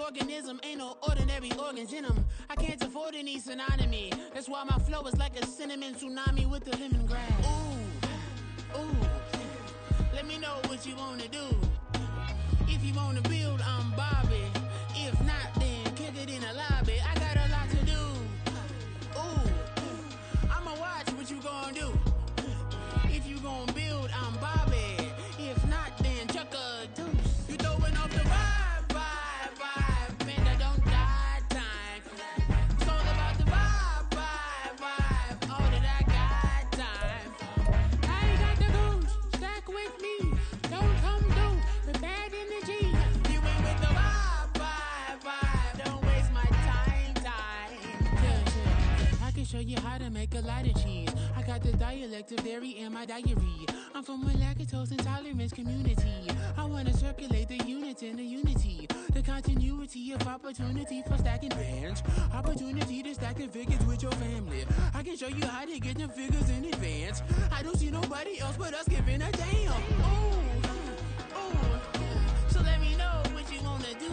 organism, ain't no ordinary organs in them. I can't afford any synonymy. That's why my flow is like a cinnamon tsunami with the lemongrass. Ooh, ooh. Let me know what you wanna do. If you wanna build, I'm Bobby. If not, then kick it in the lobby. I got a lot to do. Ooh, I'ma watch what you gonna do. If you gonna build, I'm Bobby. If not, then chuck a deuce. You throwing off the vibe, vibe, vibe. Man, I don't die time. It's all about the vibe, vibe, vibe. All that I got time. I ain't got the goose, stack with me. Don't come through with bad energy. You ain't with the vibe, vibe, vibe. Don't waste my time. Yeah. I can show you how to make a lot of cheese. I got the dialect of dairy in my diary. I'm from a lactose intolerance community. I wanna circulate the units in the unity. The continuity of opportunity for stacking bands. Opportunity to stack the figures with your family. I can show you how to get the figures in advance. I don't see nobody else but us giving a damn. Ooh. So let me know what you wanna do.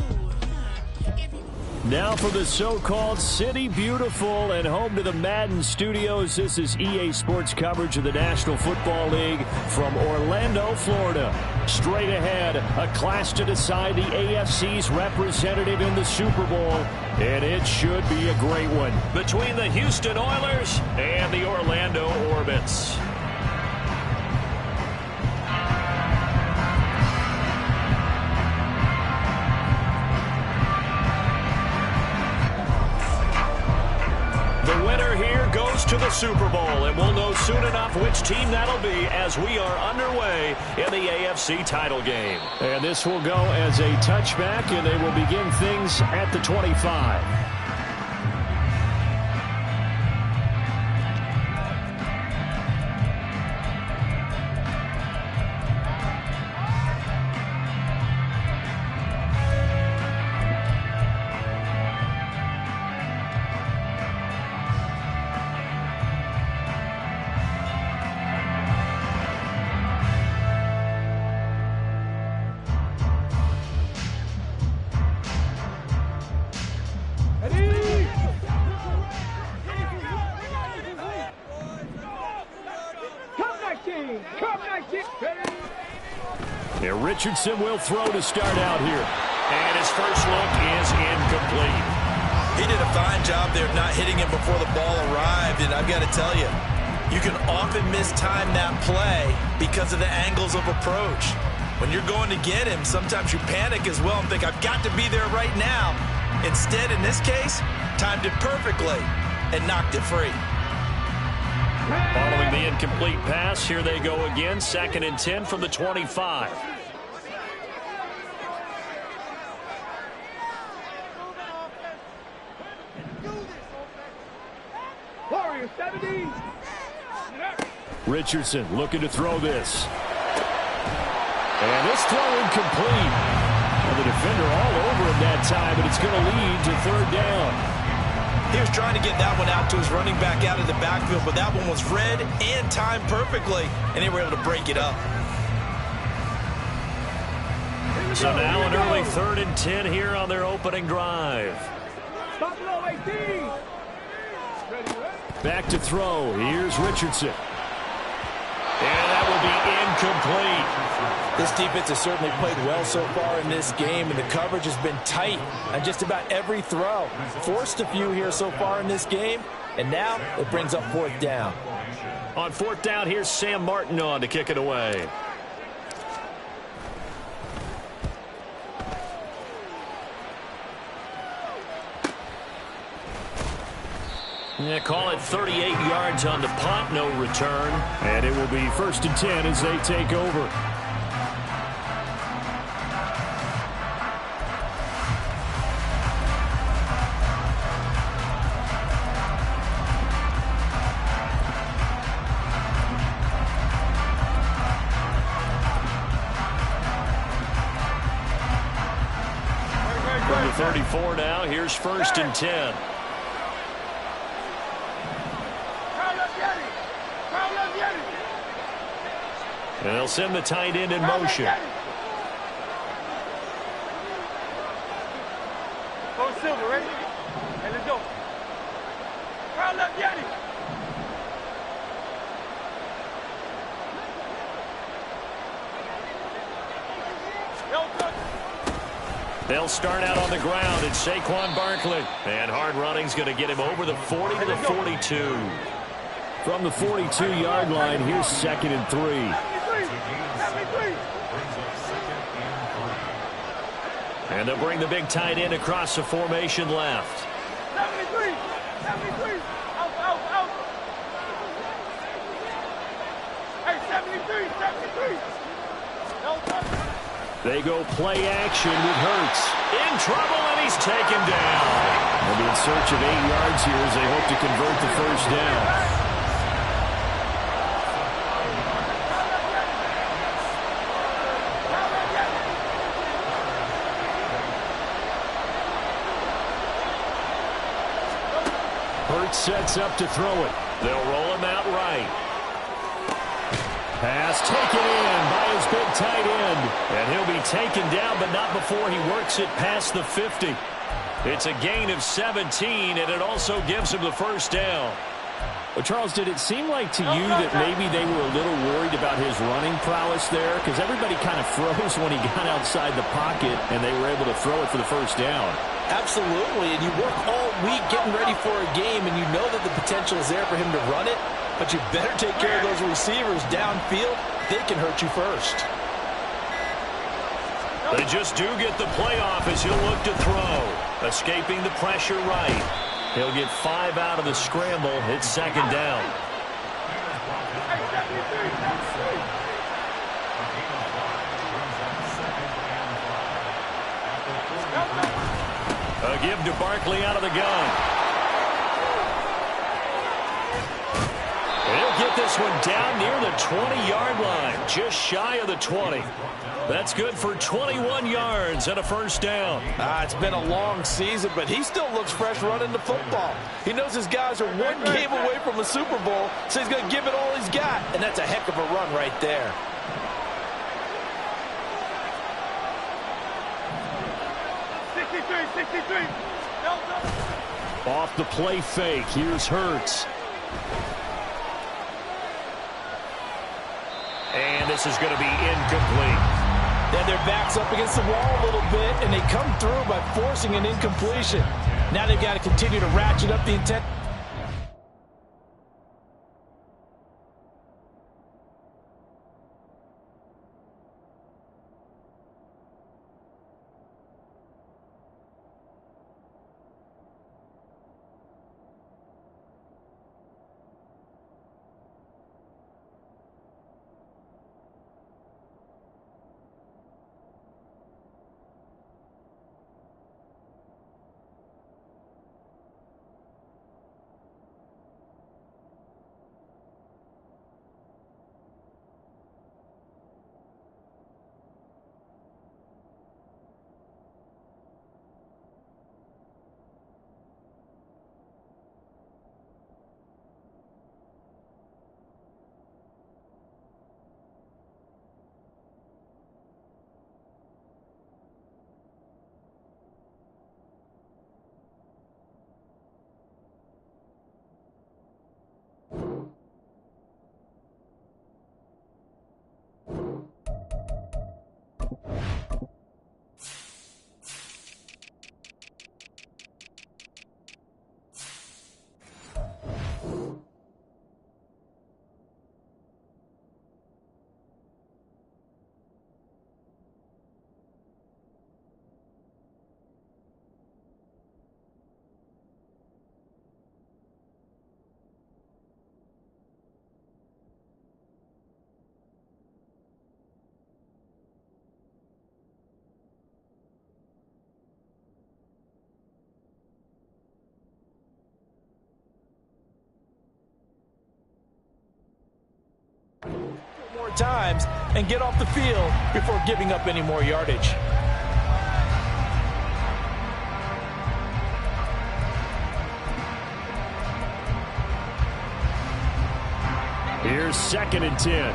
Now for the so-called City Beautiful and home to the Madden Studios. This is EA Sports coverage of the National Football League from Orlando, Florida. Straight ahead, a clash to decide the AFC's representative in the Super Bowl, and it should be a great one between the Houston Oilers and the Orlando Orbits. To the Super Bowl, and we'll know soon enough which team that'll be as we are underway in the AFC title game. And this will go as a touchback, and they will begin things at the 25. Richardson will throw to start out here. And his first look is incomplete. He did a fine job there not hitting him before the ball arrived. And I've got to tell you, you can often mistime that play because of the angles of approach. When you're going to get him, sometimes you panic as well and think, I've got to be there right now. Instead, in this case, timed it perfectly and knocked it free. Following the incomplete pass, here they go again. 2nd and 10 from the 25. Richardson looking to throw this. And this throw incomplete. And the defender all over him that time, but it's going to lead to 3rd down. He was trying to get that one out to his running back out of the backfield, but that one was read and timed perfectly, and they were able to break it up. So now an early 3rd and 10 here on their opening drive. Back to throw. Here's Richardson. And that will be incomplete. This defense has certainly played well so far in this game, and the coverage has been tight on just about every throw. Forced a few here so far in this game, and now it brings up 4th down. On 4th down, here's Sam Martin on to kick it away. Yeah, call it 38 yards on the punt, no return. And it will be 1st and 10 as they take over. From the 34 now, here's 1st and 10. And they'll send the tight end in motion. Silver, ready? Hey, let's go. Crowd left, Yanni. They'll start out on the ground. It's Saquon Barkley. And hard running's going to get him over the 40 to the 42. From the 42-yard line, here's 2nd and 3. 73. And they'll bring the big tight end across the formation left. 73. Out. Hey, 73. They go play action with Hurts. In trouble, and he's taken down. They'll be in search of 8 yards here as they hope to convert the first down. Hurts sets up to throw it. They'll roll him out right. Pass taken in by his big tight end. And he'll be taken down, but not before he works it past the 50. It's a gain of 17, and it also gives him the first down. Well, Charles, did it seem like to you that maybe they were a little worried about his running prowess there? Because everybody kind of froze when he got outside the pocket, and they were able to throw it for the first down. Absolutely, and you work all week getting ready for a game, and you know that the potential is there for him to run it, but you better take care of those receivers downfield. They can hurt you first. They just do get the playoff as he'll look to throw. Escaping the pressure right. He'll get 5 out of the scramble. It's 2nd down. A give to Barkley out of the gun. He'll get this one down near the 20-yard line, just shy of the 20. That's good for 21 yards and a first down. It's been a long season, but he still looks fresh running the football. He knows his guys are one game away from a Super Bowl, so he's going to give it all he's got, and that's a heck of a run right there. Off the play fake, here's Hurts. And this is going to be incomplete. Then their back's up against the wall a little bit, and they come through by forcing an incompletion. Now they've got to continue to ratchet up the intent. More times and get off the field before giving up any more yardage. Here's 2nd and 10.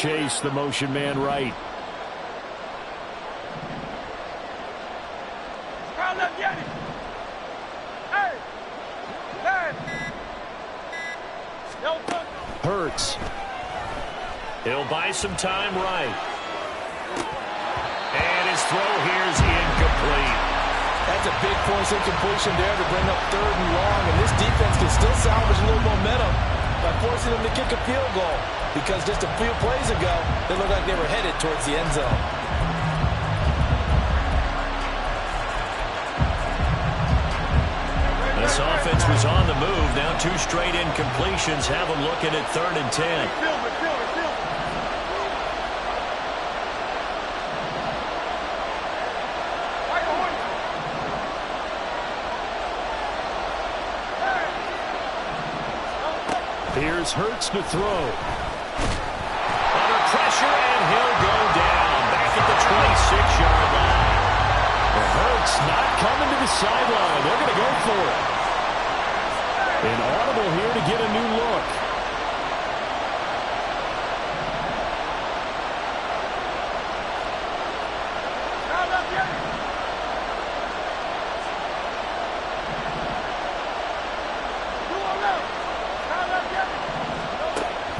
chase the motion man right. Hurts. He'll buy some time right. And his throw here is incomplete. That's a big force incompletion there to bring up 3rd and long. And this defense can still salvage a little momentum by forcing them to kick a field goal. Because just a few plays ago, they looked like they were headed towards the end zone. This offense was on the move. Now 2 straight incompletions have them looking at 3rd and 10. Here's Hurts to throw. Under pressure, and he'll go down. Back at the 26-yard line. Hurts not coming to the sideline. They're going to go for it. An audible here to get a new look.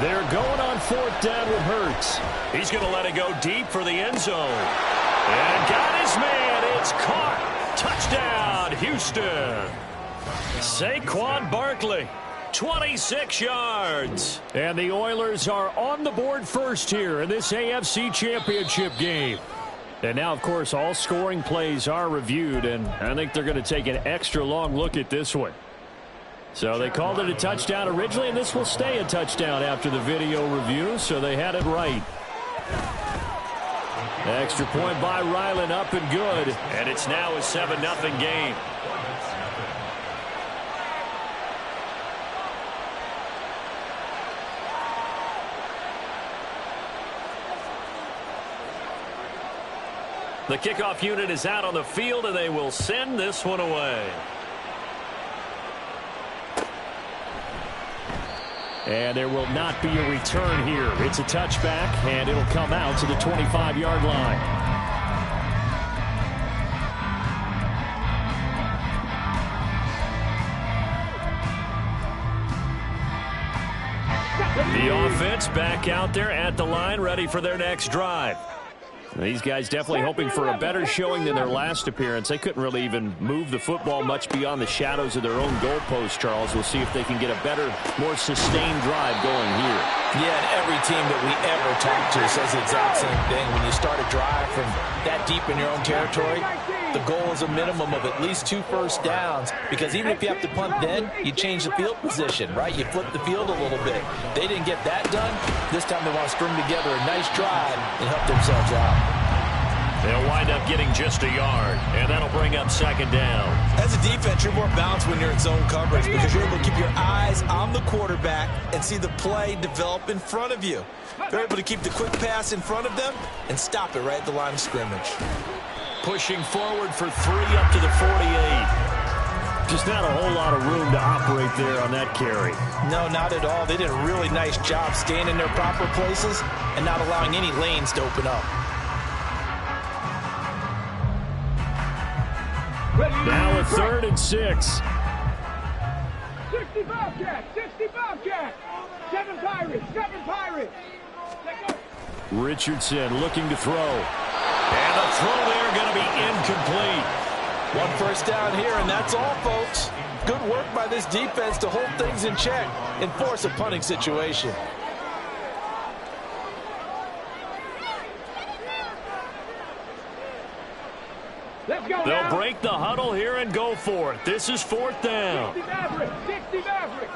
They're going on 4th down with Hurts. He's going to let it go deep for the end zone. And got his man. It's caught. Touchdown, Houston. Saquon Barkley, 26 yards. And the Oilers are on the board first here in this AFC Championship game. And now, of course, all scoring plays are reviewed, and I think they're going to take an extra long look at this one. So they called it a touchdown originally, and this will stay a touchdown after the video review, so they had it right. Extra point by Ryland, up and good, and it's now a 7-0 game. The kickoff unit is out on the field, and they will send this one away. And there will not be a return here. It's a touchback, and it'll come out to the 25-yard line. The offense back out there at the line, ready for their next drive. These guys definitely hoping for a better showing than their last appearance. They couldn't really even move the football much beyond the shadows of their own goalpost, Charles. We'll see if they can get a better, more sustained drive going here. Yeah, and every team that we ever talk to says the exact same thing. When you start a drive from that deep in your own territory, the goal is a minimum of at least 2 first downs, because even if you have to punt then, you change the field position, right? You flip the field a little bit. They didn't get that done. This time they want to string together a nice drive and help themselves out. They'll wind up getting just a yard, and that'll bring up 2nd down. As a defense, you're more balanced when you're in zone coverage because you're able to keep your eyes on the quarterback and see the play develop in front of you. They're able to keep the quick pass in front of them and stop it right at the line of scrimmage. Pushing forward for 3 up to the 48. Just not a whole lot of room to operate there on that carry. No, not at all. They did a really nice job staying in their proper places and not allowing any lanes to open up. Now a 3rd and 6. 60 Bobcat, 60 Bobcat. 7 Pirates, 7 Pirates. Richardson looking to throw. And the throw there going to be incomplete. 1 first down here, and that's all, folks. Good work by this defense to hold things in check and force a punting situation. They'll break the huddle here and go for it. This is 4th down. 60 Maverick, 60 Maverick.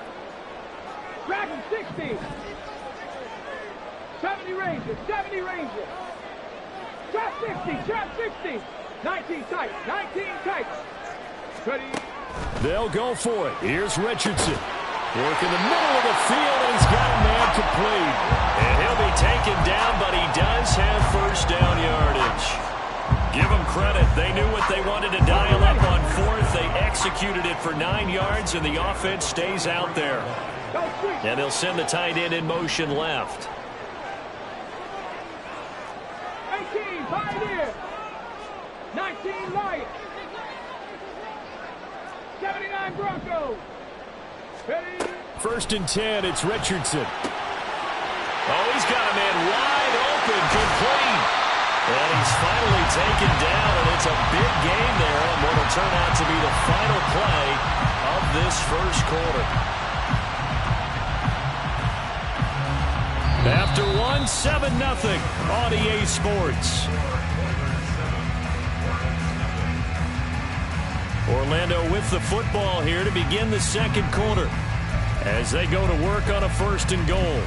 Dragon 60. 70 Rangers, 70 Rangers. Trap 60, trap 60. 19 tight, 19 tight. Ready. They'll go for it. Here's Richardson. Working the middle of the field, and he's got a man complete. And he'll be taken down, but he does have first down yardage. Give them credit. They knew what they wanted to dial up on 4th. They executed it for 9 yards, and the offense stays out there. And they'll send the tight end in motion left. Pioneers. 19 Lions. 79 Broncos. Ready? 1st and 10, it's Richardson. Oh, he's got a man wide open, complete. And he's finally taken down, and it's a big game there on what will turn out to be the final play of this first quarter. After 7-0 on EA Sports. Orlando with the football here to begin the second quarter as they go to work on a 1st and goal.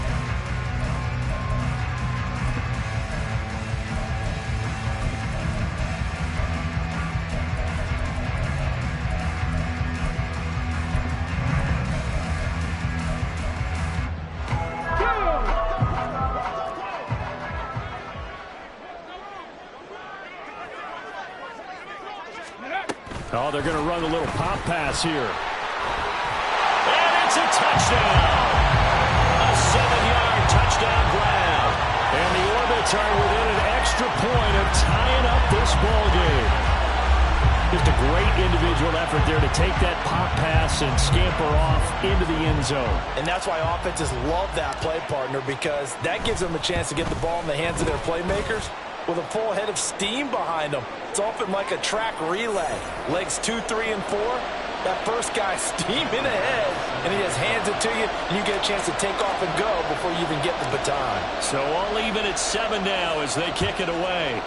Oh, they're going to run a little pop pass here. And it's a touchdown. A 7-yard touchdown grab. And the Orbits are within an extra point of tying up this ball game. Just a great individual effort there to take that pop pass and scamper off into the end zone. And that's why offenses love that play, partner, because that gives them a chance to get the ball in the hands of their playmakers with a full head of steam behind them. It's often like a track relay. Legs 2, 3, and 4. That first guy steaming ahead, and he just hands it to you, and you get a chance to take off and go before you even get the baton. So all even at 7 now as they kick it away.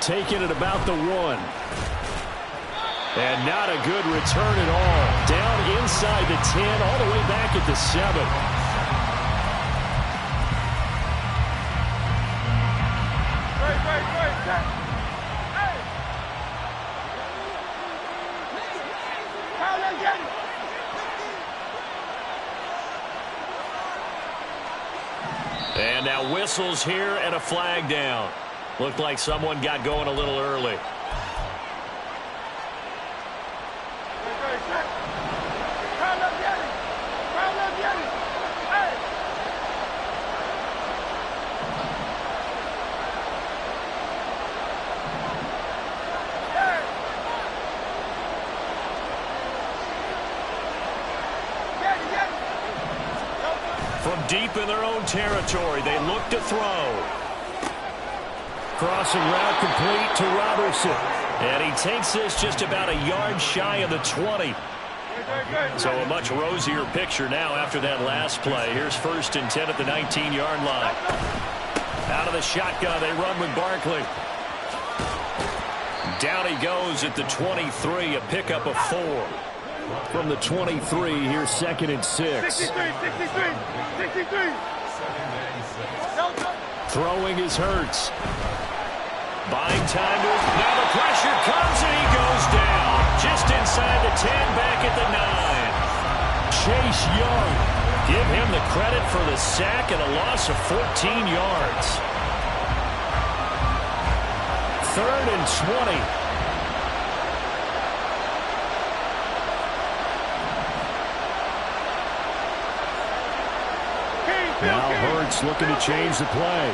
Taking it about the 1. And not a good return at all. Down inside the 10, all the way back at the 7. And now whistles here and a flag down. Looked like someone got going a little early. From deep in their own territory, they look to throw. Crossing route complete to Robertson. And he takes this just about a yard shy of the 20. So a much rosier picture now after that last play. Here's 1st and 10 at the 19-yard line. Out of the shotgun, they run with Barkley. Down he goes at the 23, a pickup of 4. From the 23, here's 2nd and 6. 63. Throwing is Hurts. Buying time to... Now the pressure comes and he goes down. Just inside the 10, back at the 9. Chase Young. Give him the credit for the sack and a loss of 14 yards. 3rd and 20. Now Hurts looking to change the play.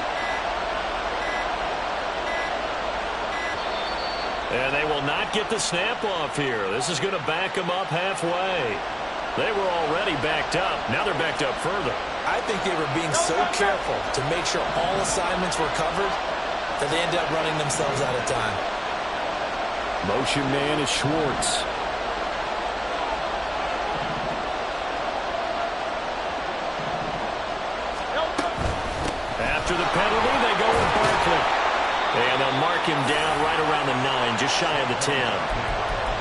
And they will not get the snap off here. This is going to back them up halfway. They were already backed up. Now they're backed up further. I think they were being so careful to make sure all assignments were covered that they ended up running themselves out of time. Motion man is Schwartz. After the penalty, they go with Barkley. And they'll mark him down right around the 9, just shy of the 10.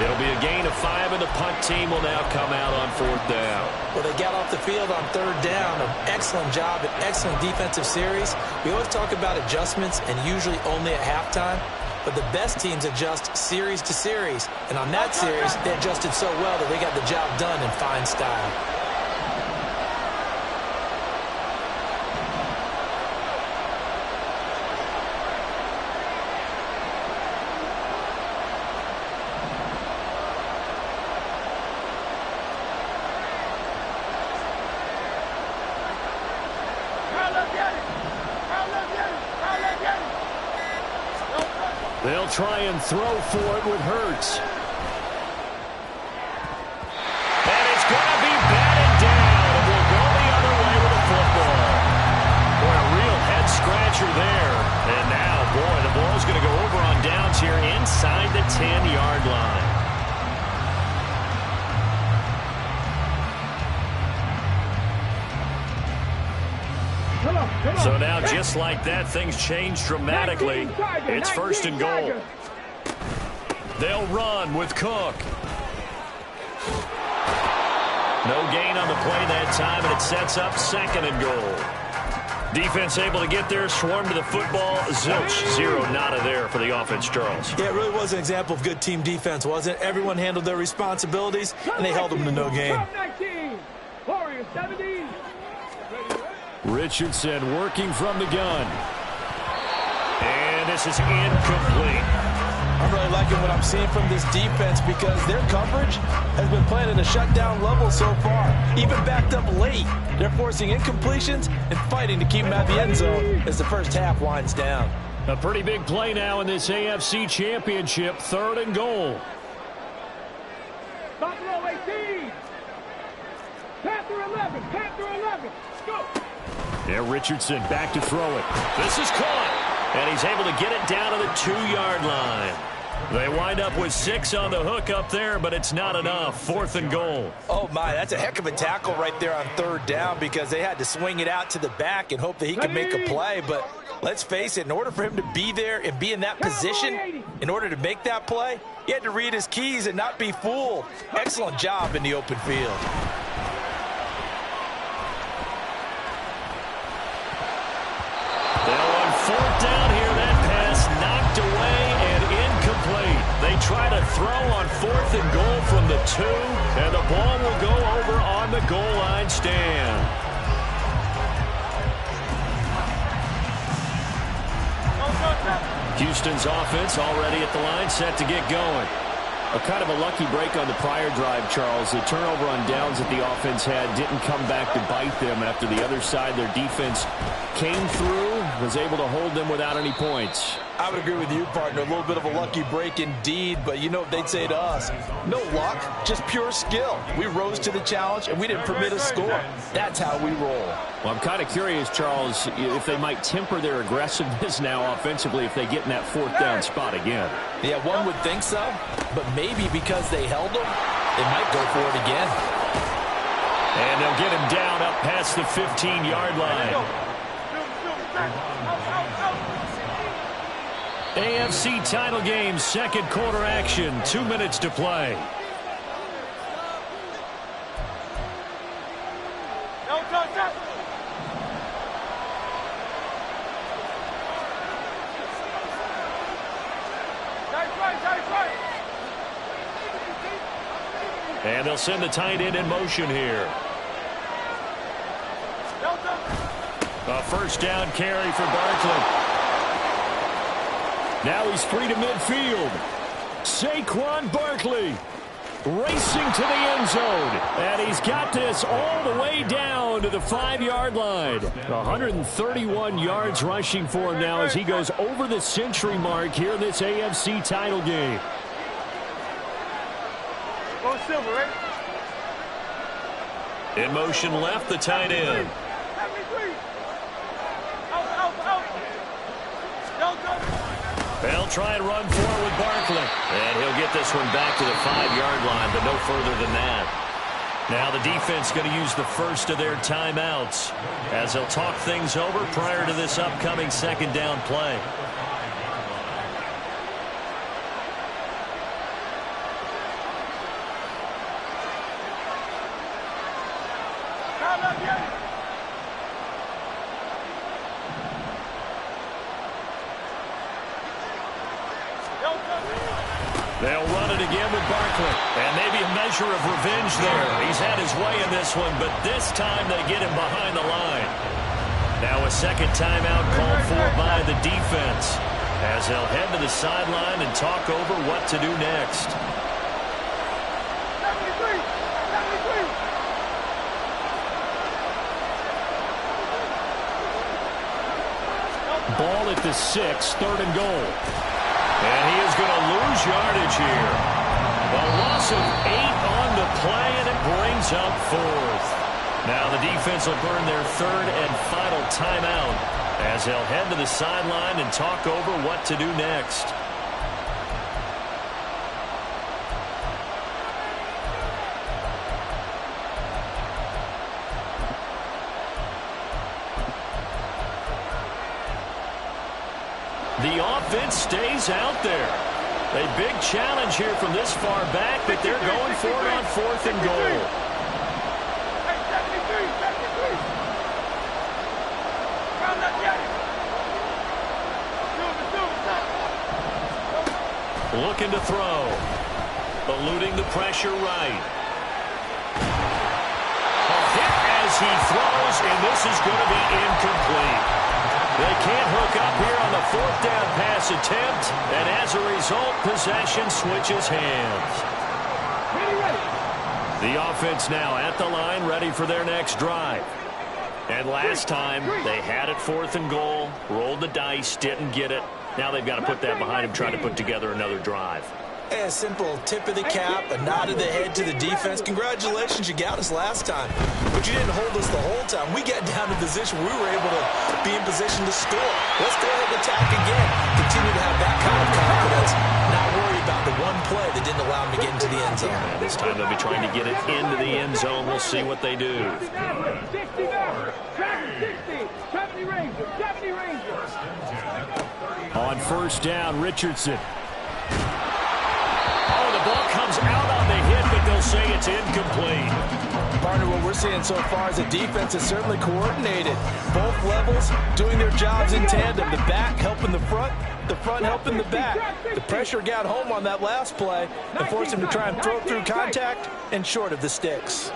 It'll be a gain of 5, and the punt team will now come out on 4th down. Well, they got off the field on 3rd down. An excellent job, an excellent defensive series. We always talk about adjustments, and usually only at halftime. But the best teams adjust series to series. And on that series, they adjusted so well that they got the job done in fine style. They'll try and throw for it with Hurts. And it's going to be batted down. And we'll go the other way with the football. Boy, a real head-scratcher there. And now, boy, the ball's going to go over on downs here inside the 10-yard line. So now, just like that, things change dramatically. It's 1st and goal. They'll run with Cook. No gain on the play that time, and it sets up 2nd and goal. Defense able to get there, swarm to the football. Zilch, 0 nada there for the offense, Charles. Yeah, it really was an example of good team defense, wasn't it? Everyone handled their responsibilities, and they held them to no gain. Warriors 70. Richardson working from the gun. And this is incomplete. I'm really liking what I'm seeing from this defense because their coverage has been playing at a shutdown level so far. Even backed up late. They're forcing incompletions and fighting to keep them at the end zone as the first half winds down. A pretty big play now in this AFC Championship. 3rd and goal. Buffalo 18. Panther 11. Panther 11. Go. Yeah, Richardson back to throw it. This is caught. And he's able to get it down to the 2-yard line. They wind up with 6 on the hook up there, but it's not enough. 4th and goal. Oh, my, that's a heck of a tackle right there on 3rd down because they had to swing it out to the back and hope that he could make a play. But let's face it, in order for him to be there and be in that position, in order to make that play, he had to read his keys and not be fooled. Excellent job in the open field. They'll run 4th down here. That pass knocked away and incomplete. They try to throw on 4th and goal from the 2, and the ball will go over on the goal line stand. Houston's offense already at the line, set to get going. A kind of a lucky break on the prior drive, Charles. The turnover on downs that the offense had didn't come back to bite them after the other side. Their defense came through, was able to hold them without any points. I would agree with you, partner. A little bit of a lucky break indeed, but you know what they'd say to us? No luck, just pure skill. We rose to the challenge, and we didn't permit a score. That's how we roll. Well, I'm kind of curious, Charles, if they might temper their aggressiveness now offensively if they get in that 4th down spot again. Yeah, one would think so, but maybe because they held them, they might go for it again. And they'll get him down up past the 15-yard line. AFC title game, 2nd quarter action, 2 minutes to play. And they'll send the tight end in motion here. A 1st down carry for Barkley. Now he's free to midfield. Saquon Barkley racing to the end zone. And he's got this all the way down to the 5-yard line. 131 yards rushing for him now as he goes over the century mark here in this AFC title game. Go Silver, right? In motion left, the tight end. They'll try and run forward with Barkley. And he'll get this one back to the 5-yard line, but no further than that. Now the defense going to use the first of their timeouts as they'll talk things over prior to this upcoming 2nd down play. They'll run it again with Barkley. And maybe a measure of revenge there. He's had his way in this one, but this time they get him behind the line. Now a 2nd timeout called for by the defense as they'll head to the sideline and talk over what to do next. Ball at the 6, 3rd and goal. And he is going to lose yardage here. A loss of 8 on the play, and it brings up 4th. Now the defense will burn their 3rd and final timeout as they'll head to the sideline and talk over what to do next. The offense stays out there. A big challenge here from this far back, but they're going for it on 4th and goal. Looking to throw. Eluding the pressure right. A hit as he throws, and this is going to be incomplete. They can't hook up here on the 4th down pass attempt, and as a result, possession switches hands. The offense now at the line, ready for their next drive. And last time, they had it 4th and goal, rolled the dice, didn't get it. Now they've got to put that behind them, try to put together another drive. A simple tip of the cap, a nod of the head to the defense. Congratulations, you got us last time. But you didn't hold us the whole time. We got down to the position we were able to be in position to score. Let's go ahead and attack again. Continue to have that kind of confidence. Not worry about the one play that didn't allow them to get into the end zone. And this time they'll be trying to get it into the end zone. We'll see what they do. 60 Mavericks, 60, 70 Rangers, 70 Rangers. On 1st down, Richardson. Oh, the ball comes out on the hit, but they'll say it's incomplete. Partner, what we're seeing so far is the defense is certainly coordinated. Both levels doing their jobs in tandem. The back helping the front helping the back. The pressure got home on that last play and forced him to try and throw through contact and short of the sticks.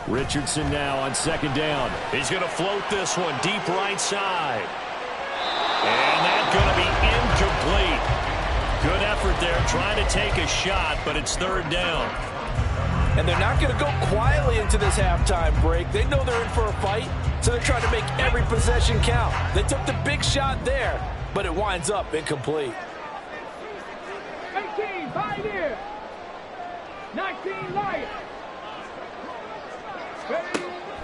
Richardson now on 2nd down. He's going to float this one deep right side. And that's going to be incomplete. Good effort there trying to take a shot, but it's 3rd down. And they're not going to go quietly into this halftime break. They know they're in for a fight, so they're trying to make every possession count. They took the big shot there, but it winds up incomplete. 18, Pioneer. 19, Lions.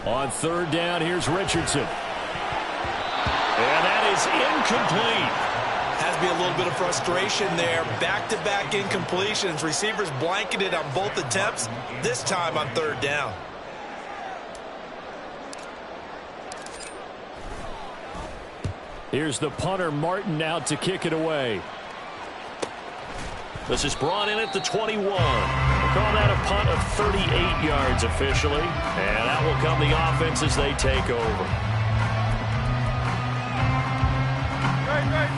On 3rd down, here's Richardson. And that is incomplete. Has to be a little bit of frustration there. Back-to-back incompletions. Receivers blanketed on both attempts, this time on 3rd down. Here's the punter, Martin, out to kick it away. This is brought in at the 21. We'll call that a punt of 38 yards officially. And that will come the offense as they take over.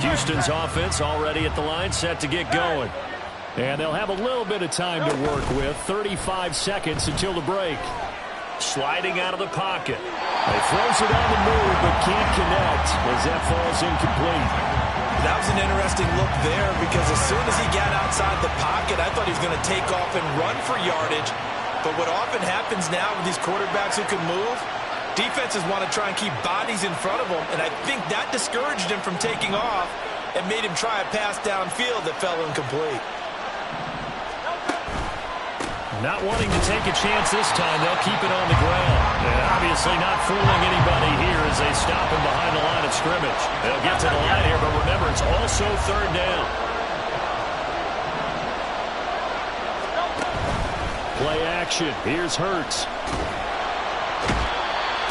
Houston's offense already at the line, set to get going. And they'll have a little bit of time to work with. 35 seconds until the break. Sliding out of the pocket. He throws it on the move, but can't connect as that falls incomplete. That was an interesting look there because as soon as he got outside the pocket, I thought he was going to take off and run for yardage. But what often happens now with these quarterbacks who can move, defenses want to try and keep bodies in front of them, and I think that discouraged him from taking off and made him try a pass downfield that fell incomplete. Not wanting to take a chance this time, they'll keep it on the ground. And obviously not fooling anybody here as they stop him behind the line of scrimmage. They'll get to the line here, but remember, it's also 3rd down. Play action. Here's Hurts.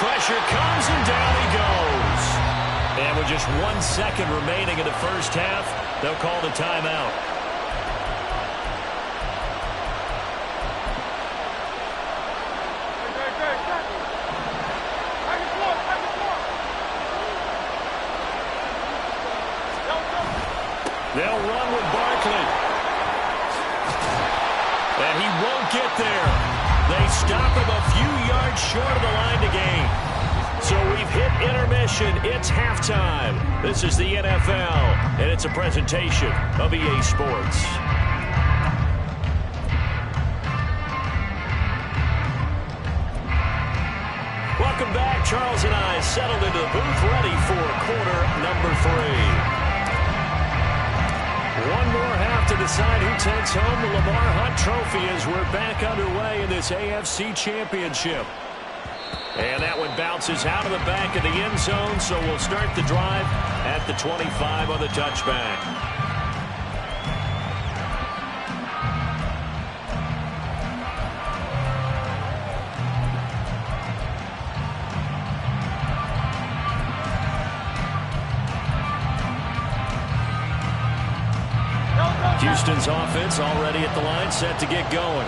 Pressure comes, and down he goes. And with just 1 second remaining in the first half, they'll call the timeout. They'll run with Barkley. And he won't get there. They stop him a few yards short of the line to gain. So we've hit intermission. It's halftime. This is the NFL, and it's a presentation of EA Sports. Welcome back. Charles and I settled into the booth ready for quarter number 3. decide who takes home the Lamar Hunt Trophy as we're back underway in this AFC Championship. And that one bounces out of the back of the end zone, so we'll start the drive at the 25 on the touchback. Houston's offense already at the line, set to get going.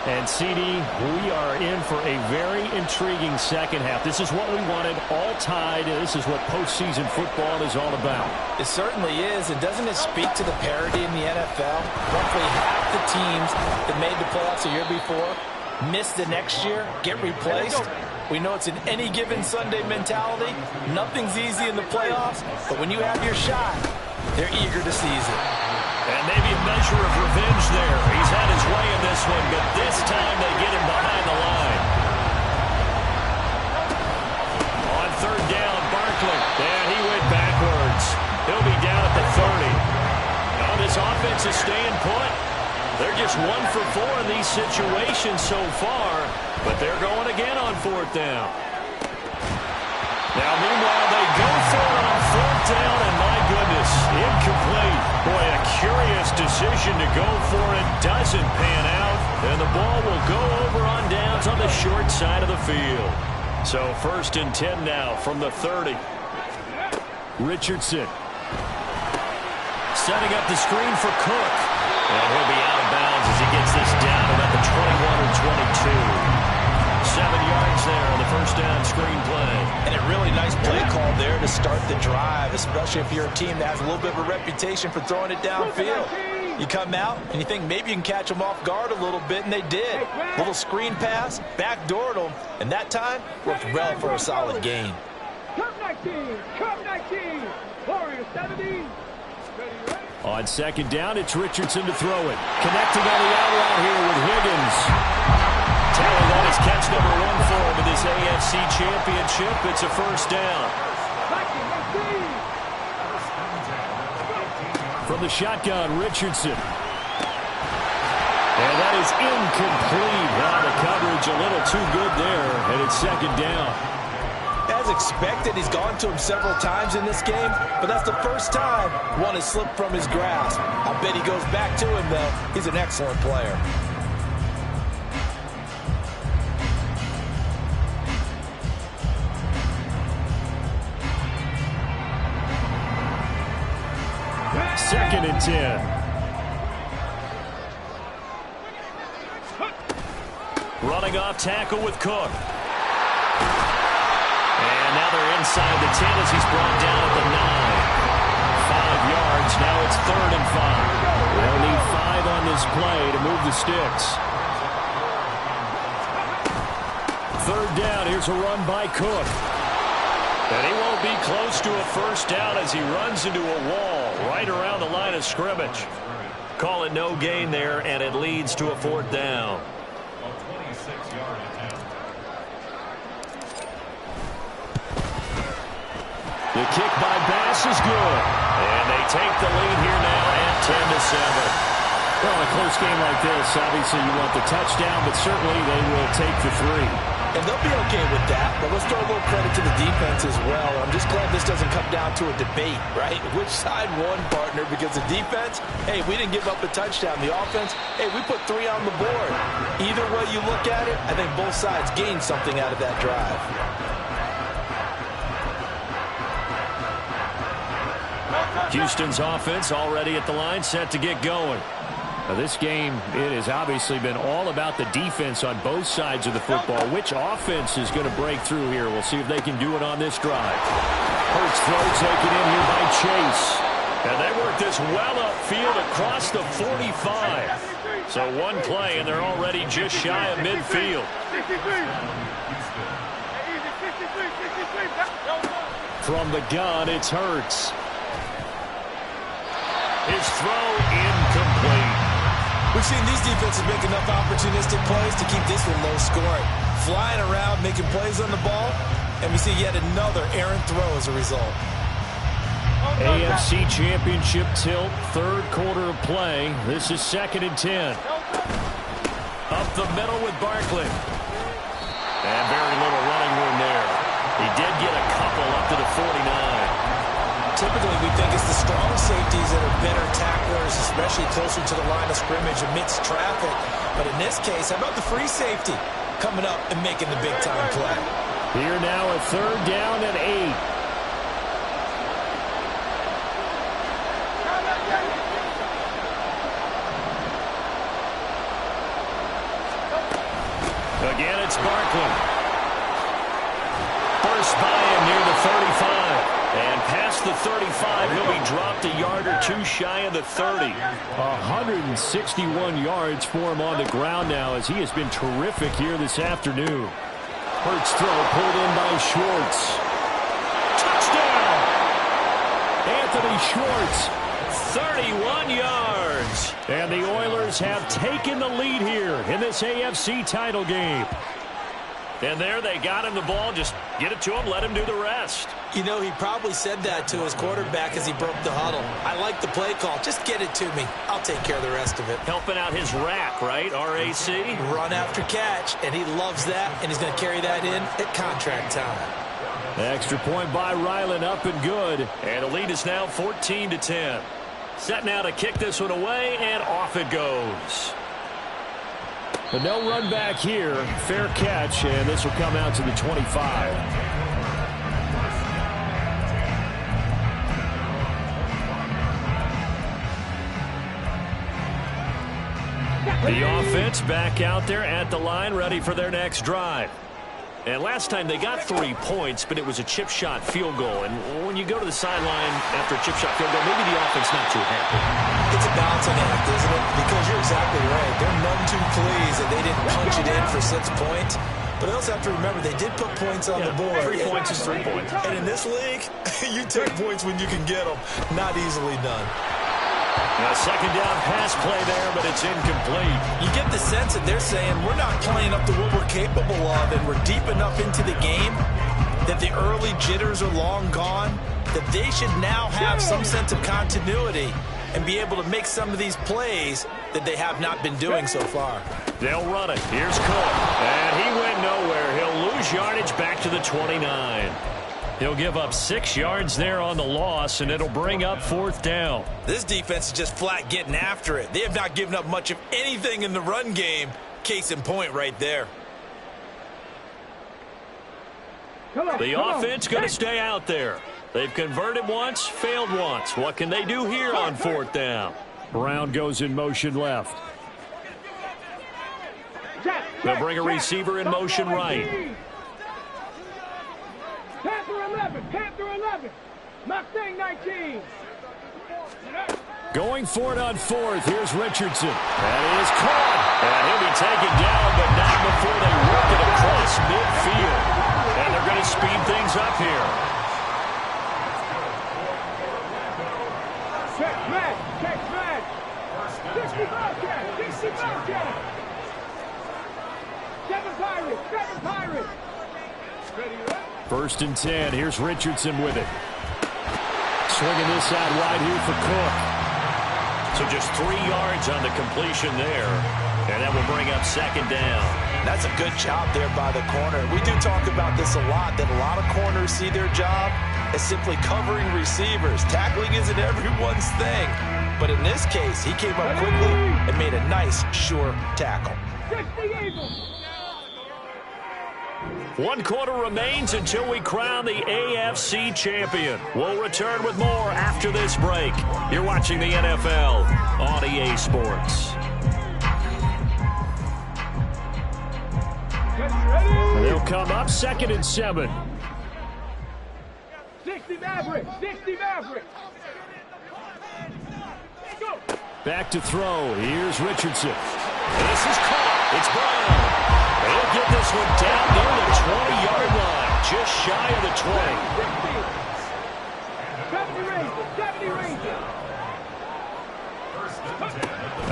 And, CD, we are in for a very intriguing second half. This is what we wanted, all tied. This is what postseason football is all about. It certainly is. And doesn't it speak to the parity in the NFL? Roughly half the teams that made the playoffs a year before miss the next year, get replaced. We know it's an any given Sunday mentality. Nothing's easy in the playoffs, but when you have your shot, they're eager to seize it. And maybe a measure of revenge there. He's had his way in this one, but this time they get him behind the line. On third down, Barkley. And he went backwards. He'll be down at the 30. Now this offense is staying put. They're just 1 for 4 in these situations so far, but they're going again on fourth down. Now, meanwhile, they go for it on fourth down, and my goodness, incomplete. Boy, a curious decision to go for it. Doesn't pan out, and the ball will go over on downs on the short side of the field. So 1st and 10 now from the 30. Richardson setting up the screen for Cook. And he'll be out of bounds as he gets this down about the 21 or 22. 7 yards there on the first down screen play. And a really nice play call there to start the drive, especially if you're a team that has a little bit of a reputation for throwing it downfield. You come out and you think maybe you can catch them off guard a little bit, and they did. Little screen pass, backdoored them, and that time worked well for a solid gain. Come 19, Warriors 70. On second down, it's Richardson to throw it. Connecting on the out route here with Higgins. Taylor, that is catch number 1 for him in this AFC Championship. It's a first down. From the shotgun, Richardson. And that is incomplete. Wow, the coverage a little too good there, and it's second down. As expected, he's gone to him several times in this game, but that's the first time one has slipped from his grasp. I bet he goes back to him, though. He's an excellent player. Second and 10. Running off tackle with Cook. And now they're inside the 10 as he's brought down at the 9. 5 yards. Now it's 3rd and 5. They'll need 5 on this play to move the sticks. 3rd down. Here's a run by Cook. And he won't be close to a first down as he runs into a wall right around the line of scrimmage. Call it no gain there, and it leads to a 4th down. The kick by Bass is good. And they take the lead here now at 10-7. Well, in a close game like this, obviously you want the touchdown, but certainly they will take the 3. And they'll be okay with that, but let's throw a little credit to the defense as well. I'm just glad this doesn't come down to a debate, right? Which side won, partner? Because the defense, hey, we didn't give up a touchdown. The offense, hey, we put 3 on the board. Either way you look at it, I think both sides gained something out of that drive. Houston's offense already at the line, set to get going. Now this game, it has obviously been all about the defense on both sides of the football. Which offense is going to break through here? We'll see if they can do it on this drive. Hurts throw taken in here by Chase. And they work this well upfield across the 45. So one play, and they're already just shy of midfield. From the gun, it's Hurts. His throw incomplete. We've seen these defenses make enough opportunistic plays to keep this one low scoring. Flying around, making plays on the ball, and we see yet another errant throw as a result. AFC Championship tilt, third quarter of play. This is 2nd and 10. Up the middle with Barkley. And very little running room there. He did get a couple up to the 49. Typically, we think it's the strong safeties that are better tacklers, especially closer to the line of scrimmage amidst traffic. But in this case, how about the free safety coming up and making the big-time play? Here now a 3rd down and 8. Again, it's Barkley. First by him near the 35. And past the 35, he'll be dropped a yard or two shy of the 30. 161 yards for him on the ground now as he has been terrific here this afternoon. Hurts throw pulled in by Schwartz. Touchdown! Anthony Schwartz, 31 yards. And the Oilers have taken the lead here in this AFC title game. And there they got him the ball. Just get it to him, let him do the rest. You know, he probably said that to his quarterback as he broke the huddle. I like the play call. Just get it to me. I'll take care of the rest of it. Helping out his rack, right? RAC. Run after catch, and he loves that, and he's going to carry that in at contract time. Extra point by Ryland, up and good. And the lead is now 14-10. Set now to kick this one away, and off it goes. But no run back here. Fair catch, and this will come out to the 25. The offense back out there at the line, ready for their next drive. And last time they got 3 points, but it was a chip shot field goal. And when you go to the sideline after a chip shot field goal, maybe the offense not too happy. It's a balancing act, isn't it? Because you're exactly right. They're none too pleased that they didn't punch it in for 6 points. But I also have to remember they did put points on the board. 3 points is 3 points. And in this league, you take points when you can get them. Not easily done. A second down pass play there, but it's incomplete. You get the sense that they're saying we're not playing up to what we're capable of, and we're deep enough into the game that the early jitters are long gone, that they should now have some sense of continuity and be able to make some of these plays that they have not been doing so far. They'll run it. Here's Cook. And he went nowhere. He'll lose yardage back to the 29. He'll give up 6 yards there on the loss, and it'll bring up 4th down. This defense is just flat getting after it. They have not given up much of anything in the run game. Case in point right there. The offense going to stay out there. They've converted once, failed once. What can they do here on 4th down? Brown goes in motion left. They'll bring a receiver in motion right. Panther 11. Mustang 19. Going for it on 4th. Here's Richardson. And he is caught. And he'll be taken down, but not before they work it across midfield. And they're going to speed things up here. Check man. 60 Bobcat. 7 Pirates. Ready. 1st and 10. Here's Richardson with it. Swinging this out wide here for Cook. So just 3 yards on the completion there. And that will bring up 2nd down. That's a good job there by the corner. We do talk about this a lot, that a lot of corners see their job as simply covering receivers. Tackling isn't everyone's thing. But in this case, he came up quickly and made a nice, sure tackle. 60 Eagles. 1 quarter remains until we crown the AFC champion. We'll return with more after this break. You're watching the NFL on EA Sports. They'll come up 2nd and 7. 60 Mavericks. Go. Back to throw. Here's Richardson. This is caught. It's Brown. He'll get this one down near the 20-yard line, just shy of the 20. 70 Rangers.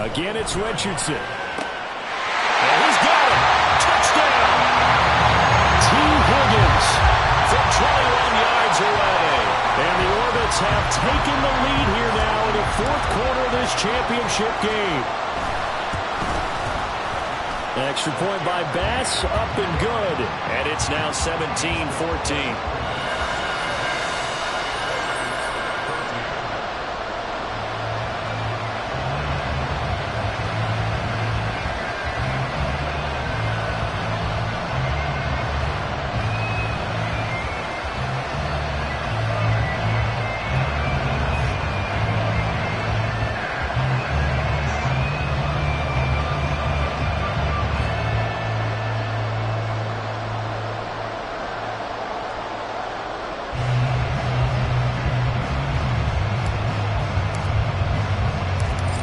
Again, it's Richardson. And he's got it. Touchdown. T. Higgins from 21 yards away. And the Orbits Hornets have taken the lead here now in the fourth quarter of this championship game. Extra point by Bass, up and good. And it's now 17-14.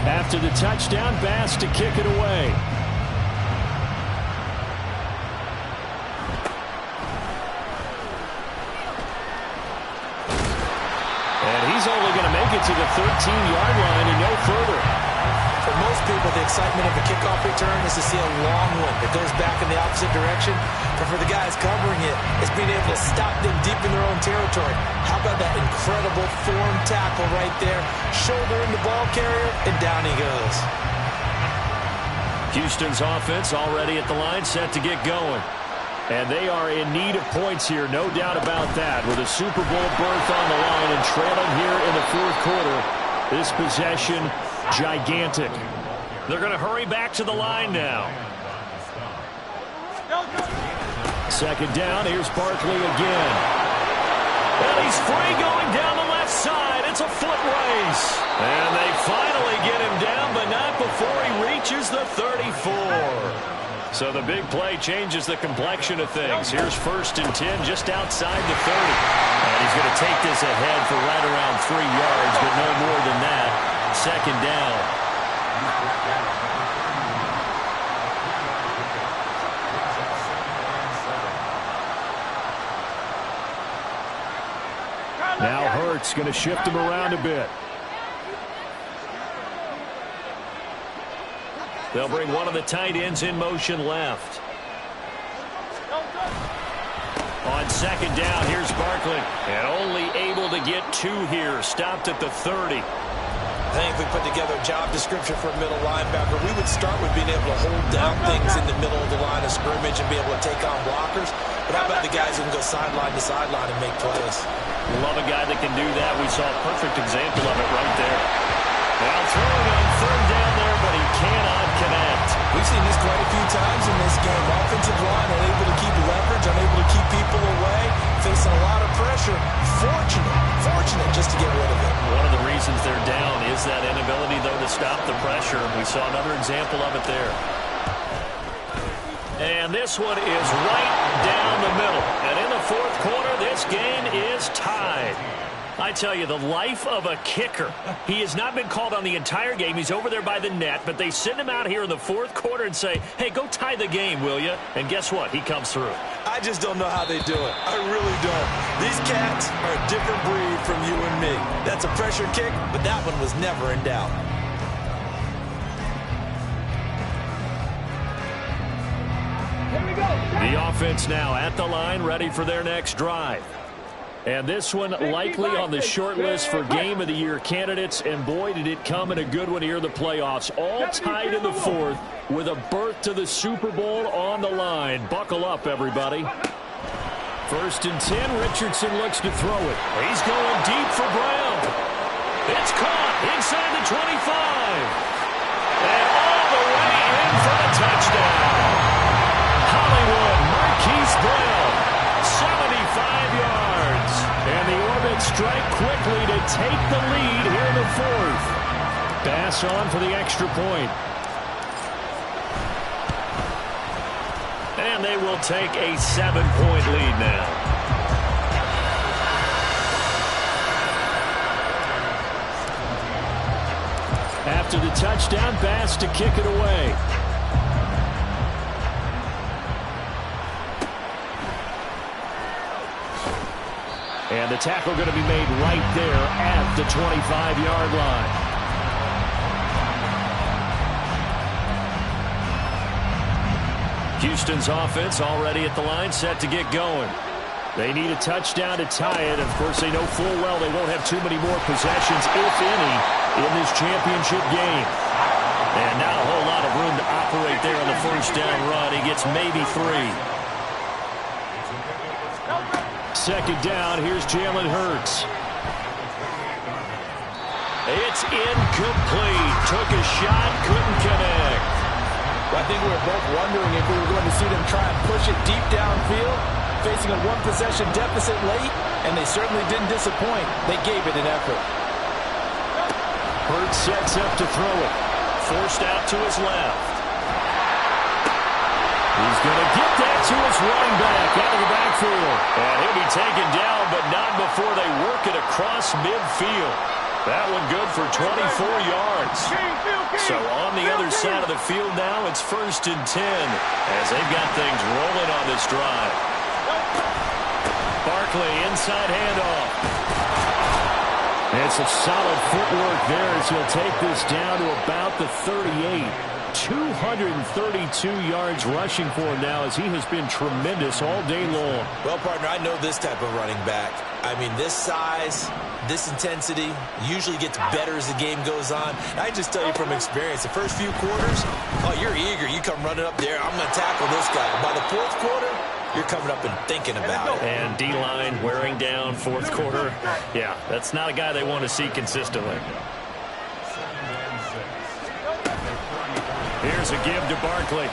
After the touchdown, Bass to kick it away. And he's only going to make it to the 13-yard line and no further. For most people, the excitement of a kickoff return is to see a long one that goes back in the opposite direction. But for the guys covering it, it's being able to stop them deep in their own territory. How about that incredible form tackle right there? Shoulder in the ball carrier, and down he goes. Houston's offense already at the line, set to get going. And they are in need of points here, no doubt about that. With a Super Bowl berth on the line and trailing here in the fourth quarter, this possession gigantic. They're going to hurry back to the line now. Second down, here's Barkley again. And he's free going down the left side. It's a foot race. And they finally get him down, but not before he reaches the 34. So the big play changes the complexion of things. Here's 1st and 10 just outside the 30. And he's going to take this ahead for right around 3 yards, but no more than that. Second down. Now Hurts going to shift him around a bit. They'll bring one of the tight ends in motion left. On second down, here's Barkley. And only able to get 2 here. Stopped at the 30. I think if we put together a job description for a middle linebacker, we would start with being able to hold down things in the middle of the line of scrimmage and be able to take on blockers. But how about the guys who can go sideline to sideline and make plays? Love a guy that can do that. We saw a perfect example of it right there. Now throwing on third down there, but he cannot connect. We've seen this quite a few times in this game. Offensive line unable to keep leverage, unable to keep people away, facing a lot of pressure. Fortunate just to get rid of it. One of the reasons they're down is that inability, though, to stop the pressure. We saw another example of it there. And this one is right down the middle. And in the fourth quarter, this game is tied. I tell you, the life of a kicker. He has not been called on the entire game. He's over there by the net, but they send him out here in the fourth quarter and say, hey, go tie the game, will you? And guess what? He comes through. I just don't know how they do it. I really don't. These cats are a different breed from you and me. That's a pressure kick, but that one was never in doubt. Here we go. The offense now at the line, ready for their next drive. And this one likely on the short list for Game of the Year candidates. And boy, did it come in a good one here in the playoffs. All tied in the fourth with a berth to the Super Bowl on the line. Buckle up, everybody. 1st and 10. Richardson looks to throw it. He's going deep for Brown. It's caught inside the 25. And all the way in for the touchdown. Hollywood Marquise Brown, 75 yards. And the Orbits strike quickly to take the lead here in the fourth. Bass on for the extra point. And they will take a 7-point lead now. After the touchdown, Bass to kick it away. And the tackle going to be made right there at the 25-yard line. Houston's offense already at the line, set to get going. They need a touchdown to tie it. Of course, they know full well they won't have too many more possessions, if any, in this championship game. And not a whole lot of room to operate there on the first down run. He gets maybe 3. Second down, here's Jalen Hurts. It's incomplete. Took a shot, couldn't connect. I think we were both wondering if we were going to see them try and push it deep downfield, facing a one-possession deficit late, and they certainly didn't disappoint. They gave it an effort. Hurts sets up to throw it. Forced out to his left. He's going to get that to his running back out of the backfield. And he'll be taken down, but not before they work it across midfield. That one good for 24 yards. So on the other side of the field now, it's 1st and 10 as they've got things rolling on this drive. Barkley inside handoff. It's a solid footwork there as he'll take this down to about the 38. 232 yards rushing for him now as he has been tremendous all day long. Well, partner, I know this type of running back. I mean, this size, this intensity usually gets better as the game goes on. I just tell you from experience, the first few quarters, oh, you're eager. You come running up there, I'm going to tackle this guy. By the 4th quarter, you're coming up and thinking about it. And D-line wearing down 4th quarter. Yeah, that's not a guy they want to see consistently. Here's a give to Barkley.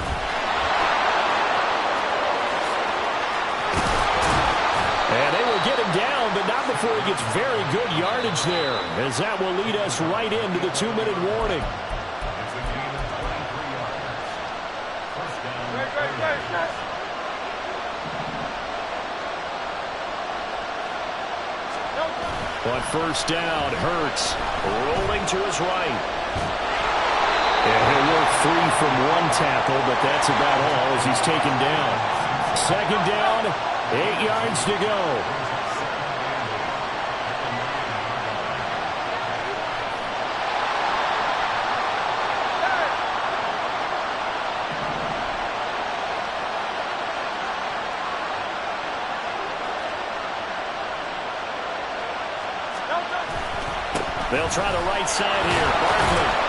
And they will get him down, but not before he gets very good yardage there, as that will lead us right into the 2-minute warning. On first down, Hurts rolling to his right. And he'll work 3 from 1 tackle, but that's about all as he's taken down. Second down, 8 yards to go. They'll try the right side here. Barkley.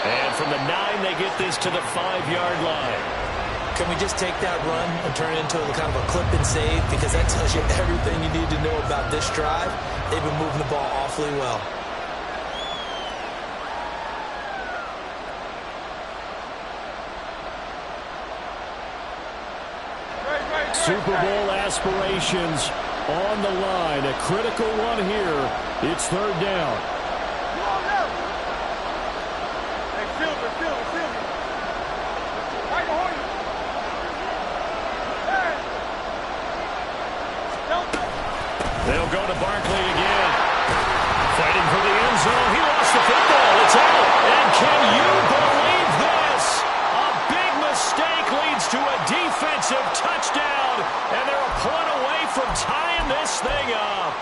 And from the 9, they get this to the 5-yard line. Can we just take that run and turn it into a kind of a clip and save? Because that tells you everything you need to know about this drive. They've been moving the ball awfully well. Super Bowl aspirations on the line. A critical one here. It's 3rd down. They'll go to Barkley again. Fighting for the end zone. He lost the football. It's out. And can you believe this? A big mistake leads to a defensive touchdown. And they're a point away from tying this thing up.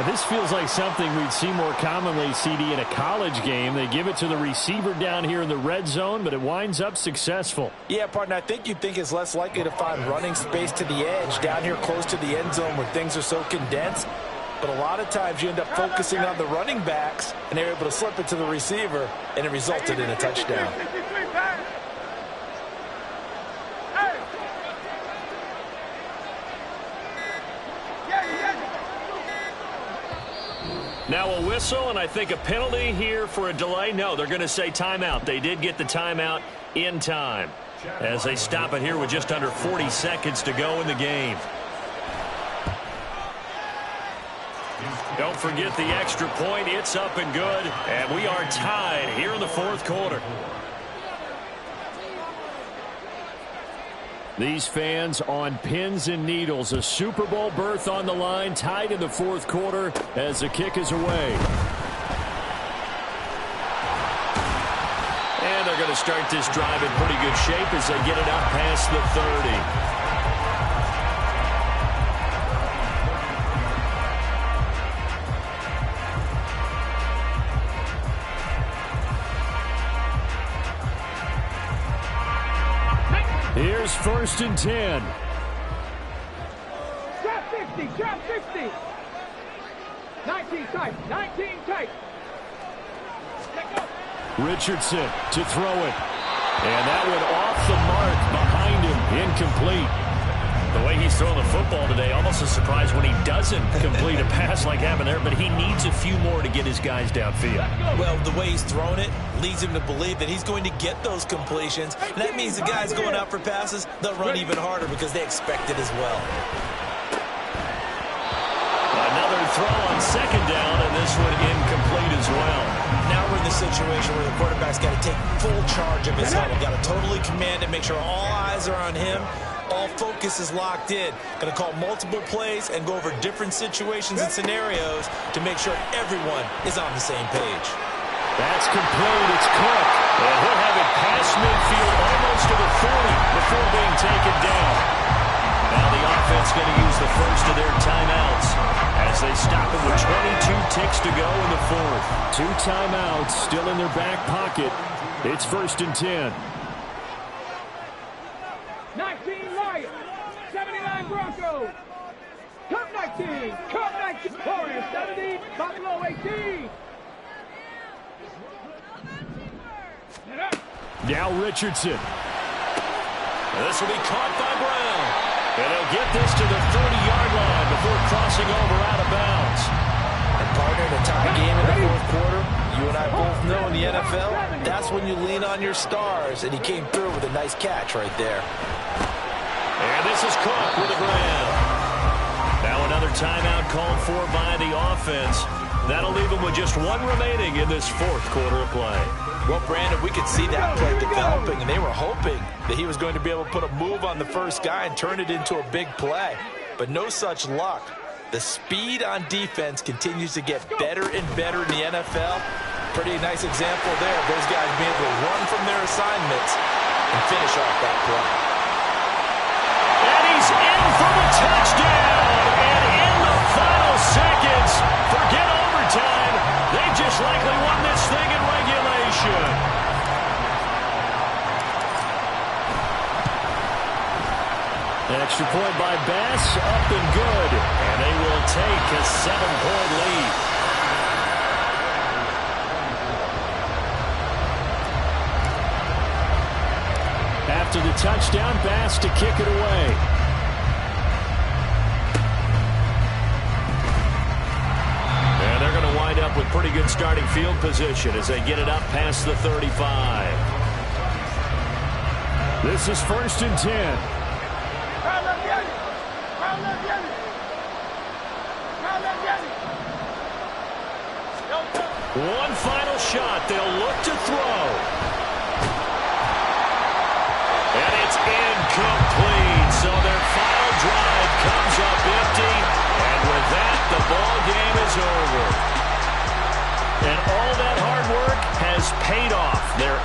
This feels like something we'd see more commonly, CD, in a college game. They give it to the receiver down here in the red zone, but it winds up successful. Yeah, partner, I think you'd think it's less likely to find running space to the edge down here close to the end zone where things are so condensed. But a lot of times you end up focusing on the running backs, and they're able to slip it to the receiver, and it resulted in a touchdown. Now a whistle, and I think a penalty here for a delay. No, they're going to say timeout. They did get the timeout in time as they stop it here with just under 40 seconds to go in the game. Don't forget the extra point. It's up and good, and we are tied here in the 4th quarter. These fans on pins and needles. A Super Bowl berth on the line, tied in the 4th quarter as the kick is away. And they're going to start this drive in pretty good shape as they get it up past the 30. Here's 1st and 10. Drop 60, trap 60. 19 tight, 19 tight. Richardson to throw it. And that went off the mark behind him. Incomplete. The way he's throwing the football today, almost a surprise when he doesn't complete a pass like happened there, but he needs a few more to get his guys downfield. Well, the way he's thrown it leads him to believe that he's going to get those completions. And that means the guys going out for passes, they'll run even harder because they expect it as well. Another throw on second down, and this one incomplete as well. Now we're in the situation where the quarterback's got to take full charge of his huddle. Got to totally command it, make sure all eyes are on him. All focus is locked in. Going to call multiple plays and go over different situations and scenarios to make sure everyone is on the same page. That's complete. It's Cook. And he'll have it past midfield almost to the 40 before being taken down. Now the offense going to use the first of their timeouts as they stop it with 22 ticks to go in the fourth. 2 timeouts still in their back pocket. It's 1st and 10. 19 Lions, 79 Broncos. Cup 19, Cup 19. Warriors 70, Buffalo 18. Now Richardson. This will be caught by Brown. And he'll get this to the 30-yard line before crossing over out of bounds. And partner, in a tie game in the fourth quarter, you and I both know in the NFL, that's when you lean on your stars, and he came through with a nice catch right there. And this is Cook with a grab. Now another timeout called for by the offense. That'll leave him with just 1 remaining in this fourth quarter of play. Well, Brandon, we could see that play developing, and they were hoping that he was going to be able to put a move on the first guy and turn it into a big play. But no such luck. The speed on defense continues to get better and better in the NFL. Pretty nice example there of those guys being able to run from their assignments and finish off that play. And he's in for the touchdown. And in the final seconds, forget overtime. They just likely won this thing in regulation. Extra point by Bass, up and good. And they will take a 7-point lead. After the touchdown, Bass to kick it away. And they're going to wind up with pretty good starting field position as they get it up past the 35. This is 1st and 10. One final shot. They'll look to throw. And it's incomplete. So their final drive comes up empty. And with that, the ball game is over. And all that hard work has paid off. Their